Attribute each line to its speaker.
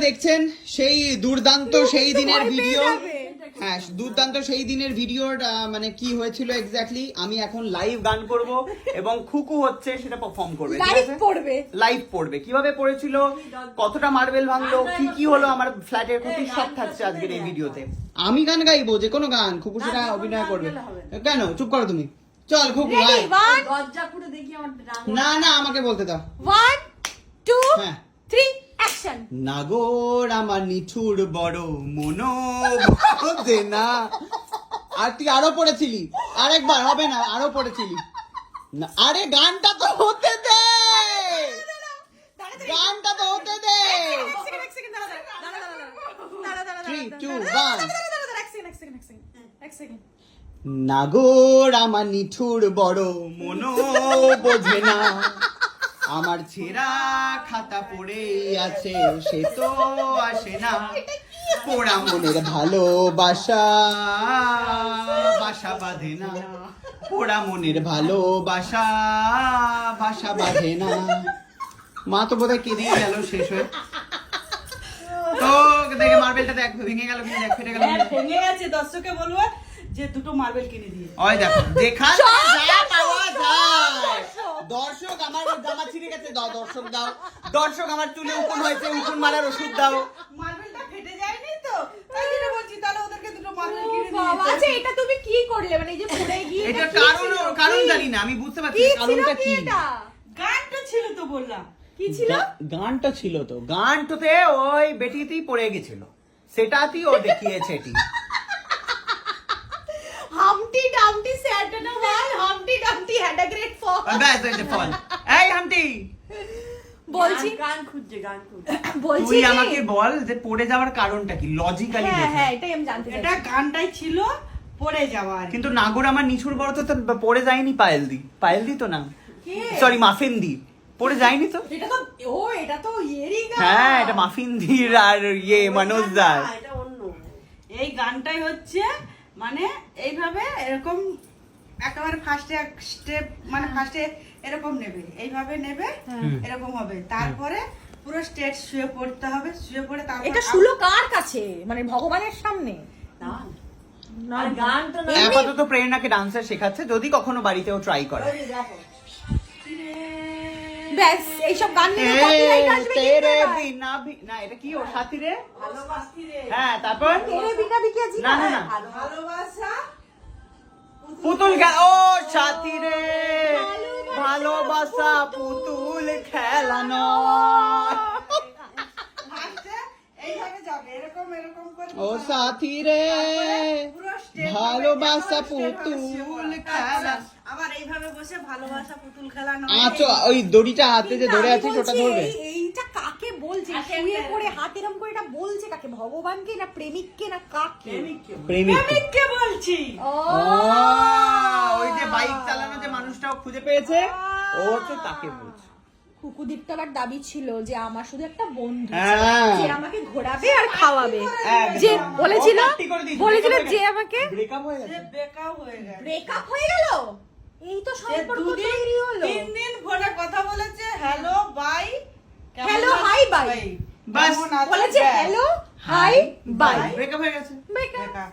Speaker 1: দেখছেন সেই দুর্দান্ত সেই দিনের ভিডিও। হ্যাঁ, দুর্দান্ত সেই দিনের ভিডিওর মানে কি হয়েছিল এক্স্যাক্টলি আমি এখন লাইভ গান করব এবং খুকু হচ্ছে সেটা পারফর্ম করবে, লাইভ পড়বে। কিভাবে পড়েছিল, কতটা মার্বেল ভাঙলো, কি কি হলো, আমার ফ্ল্যাটের ক্ষতি সব থাকছে আজকের এই ভিডিওতে। আমি গান গাইবো, যে কোনো গান, খুকু সেটা অভিনয় করবে। কেন চুপ করো তুমি, চল খুকু না না আমাকে বলতে দাও। 1 2 3 অ্যাকশন। নাগর আমার নিঠুর বড় মনো বোঝে না। আর তুই আরো পড়েছিলি, আরেকবার হবে না, আরো পড়েছিলি। আরে গানটা তো হতে দে, গানটা তো হতে দে। 3 2 1 নাগর আমার নিঠুর বড় মনো বোঝে না, আমার ছেঁড়া খাতা পড়ে আছে সে তো আসে না, পোড়া মনের ভালোবাসা বাসা বাঁধে না, পোড়া মনের ভালোবাসা বাসা বাঁধে না। মা তো বোধহয় কেঁদেই গেল শেষ হয়ে। তো দেখে মার্বেলটা দেখ ভেঙে গেল, দেখ ফেটে গেল,
Speaker 2: ভেঙে গেছে। দর্শককে বলবো যে দুটো মার্বেল কিনে দিয়ে।
Speaker 1: ওই দেখো দেখা যা পাওয়া যায়। দর্শক আমার জামা ছিঁড়ে গেছে, দাও দর্শক দাও। দর্শক আমার চুলে উকুন হয়েছে, উকুন মারার ওষুধ দাও।
Speaker 2: মার্বেলটা ফেটে যায়নি তো, তাই জন্য বলছি তাহলে ওদেরকে দুটো মার্বেল কিনে দিয়ে।
Speaker 3: আচ্ছা এটা তুমি কি করলে, মানে এই যে পড়ে গিয়ে
Speaker 1: এটা কারণ জানি না, আমি বুঝতে পারছি কারণটা কি।
Speaker 2: গানটা ছিল তো বললাম,
Speaker 3: কি ছিল?
Speaker 1: গানটা ছিল তো, গানটাতে ওই বেটিতেই পড়ে গেছিল, সেটাতেই ও দেখিয়েছে এটি।
Speaker 3: হামটি ডামটি sat on a wall, Humpty Dumpty had a great fall.
Speaker 1: ব্যাস এটা ফল। এই হামটি
Speaker 3: বলছি
Speaker 2: গান খুঁজছে, গান খুঁজছে।
Speaker 3: বলছি
Speaker 1: তুই আমাকে বল যে পড়ে যাওয়ার কারণটা কি, লজিক্যালি
Speaker 3: হ্যাঁ হ্যাঁ এটাই আমি জানতে চাই।
Speaker 2: এটা গানটাই ছিল পড়ে যাওয়া।
Speaker 1: কিন্তু নাগর আমার নিছুর বড় তো পড়ে যায়নি। পায়েলদি তো না, সরি মাফিনদি পড়ে যায়নি তো।
Speaker 3: এটা তো এটা তো ইয়েরই গান।
Speaker 1: হ্যাঁ এটা মাফিনদির আর মনোজ দার।
Speaker 2: এটা অন্য। এই গানটাই হচ্ছে মানে এইভাবে এরকম একেবারে ফার্স্টে এক স্টেপ, মানে ফার্স্টে এরকম নেবে, এইভাবে নেবে, এরকম হবে, তারপরে পুরো স্টেট শুয়ে পড়তে হবে, শুয়ে পড়ে তারপর
Speaker 3: এটা শুলো কার কাছে, মানে ভগবানের সামনে?
Speaker 2: না গান তো না,
Speaker 1: আপাতত প্রেরণাকে ডান্সার শেখাচ্ছে, যদি কখনো বাড়িতেও ট্রাই করে।
Speaker 3: ব্যাস এইসব গান নিয়ে কপিরাইট আসবে কি
Speaker 1: তেরে বিনা না, এটা কি ও সাথী রে,
Speaker 2: ভালোবাসি রে।
Speaker 1: হ্যাঁ তারপর
Speaker 3: তেরে বিনা भी क्या जीना
Speaker 1: না না
Speaker 3: है?
Speaker 1: না
Speaker 2: ভালোবাসা
Speaker 1: পুতুল খেলা, ও সাথী রে ভালোবাসা পুতুল খেলানো।
Speaker 2: ফার্স্টে এইভাবে যাবে, এরকম এরকম করে
Speaker 1: ও সাথী রে
Speaker 2: পুরো স্টেপ
Speaker 1: ভালোবাসা পুতুল খেলা।
Speaker 2: আবার এইভাবে বসে ভালোবাসা পুতুল খেলানো।
Speaker 1: আচ্ছা ওই দড়িটা হাতে যে ধরে আছিস ওটা ধরবে।
Speaker 3: এইটা কাকে বলছে? শুয়ে পড়ে হাত এরম করে এটা বলছে কাকে? ভগবানকে না প্রেমিককে না কাকে?
Speaker 2: প্রেমিককে বলছি।
Speaker 3: ও
Speaker 1: ওই যে বাইক চালানো যে মানুষটাও খুঁজে পেয়েছে, ও হচ্ছে তাকে বলছে।
Speaker 3: কুকুদীপ্তলার দাবি ছিল যে আমার শুধু একটা বন্ধু
Speaker 1: হ্যাঁ।
Speaker 3: যে আমাকে ঘোরাবে আর খাওয়াবে,
Speaker 1: একদম।
Speaker 3: যে বলেছিল
Speaker 1: ও পার্টি করে দিয়েছে,
Speaker 3: বলেছিল
Speaker 1: breakup হয়ে
Speaker 3: যে
Speaker 1: গেছে।
Speaker 3: আমাকে
Speaker 1: ব্রেকআপ হয়ে গেছে।
Speaker 2: বেকাও হয়ে গেছে।
Speaker 3: ব্রেকআপ হয়ে গেল। এই তো সম্পর্ক তৈরি হলো।
Speaker 2: 3 দিন ফোনে কথা বলেছে, hello bye,
Speaker 3: hello hi bye,
Speaker 1: বাস
Speaker 3: বলেছে হ্যালো হাই বাই,
Speaker 1: ব্রেকআপ হয়ে গেছে।
Speaker 3: ব্রেকআপ।
Speaker 2: বেকা